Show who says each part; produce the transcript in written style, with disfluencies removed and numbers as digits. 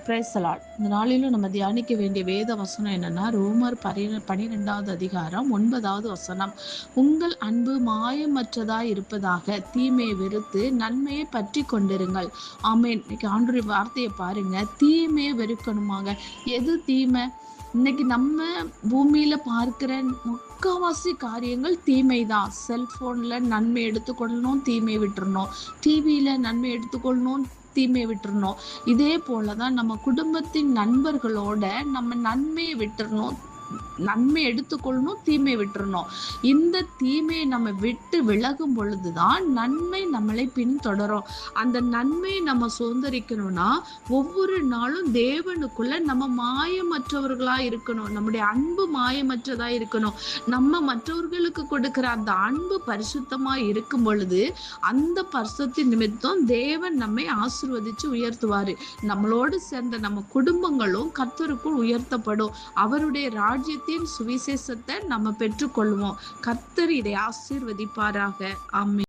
Speaker 1: Praise the Lord. இந்த நாளிலும் நம்ம தியானிக்க வேண்டிய வேத வசனம் என்னன்னா, ரோமர் 12வது அதிகாரம் 9வது வசனம். உங்கள் அன்பு மாயமற்றதாய் இருப்பதாக, தீமையை வெறுத்து நன்மையை பற்றி கொண்டிருங்கள். ஆமென். இன்னைக்கு ஆண்டவருடைய வார்த்தையை பாருங்க. தீமையை வெறுக்கணுமாங்க. எது தீமை? இன்னைக்கு நம்ம பூமியில பார்க்கிற முக்காவாசி காரியங்கள் தீமை தான். செல்போன்ல நன்மை எடுத்துக்கொள்ளணும், தீமை விட்டுறணும். டிவியில நன்மை எடுத்துக்கொள்ளணும், தீமையை விட்டுறணும். இதே போலதான் நம்ம குடும்பத்தின் நண்பர்களோட நம்ம நன்மையை விட்டுறணும், நன்மை எடுத்துக்கொள்ளணும், தீமை விட்டுறணும். இந்த தீமையை நம்ம விட்டு விலகும் பொழுதுதான் நன்மை நம்மளை பின்தொடரும். அந்த நன்மையை நம்ம சுதந்திரிக்கணும்னா ஒவ்வொரு நாளும் தேவனுக்குள்ள நம்ம மாயமற்றவர்களா இருக்கணும். நம்முடைய அன்பு மாயமற்றதா இருக்கணும். நம்ம மற்றவர்களுக்கு கொடுக்கிற அந்த அன்பு பரிசுத்தமா இருக்கும் பொழுது அந்த பரிசுத்தின் நிமித்தம் தேவன் நம்மை ஆசீர்வதிச்சு உயர்த்துவாரு. நம்மளோடு சேர்ந்த நம்ம குடும்பங்களும் கர்த்தருக்குள் உயர்த்தப்படும். அவருடைய ராஜ்யத்தின் சுவிசேஷத்தை நம்ம பெற்றுக்கொள்வோம். கர்த்தர் இதை ஆசீர்வதிப்பாராக. ஆமென்.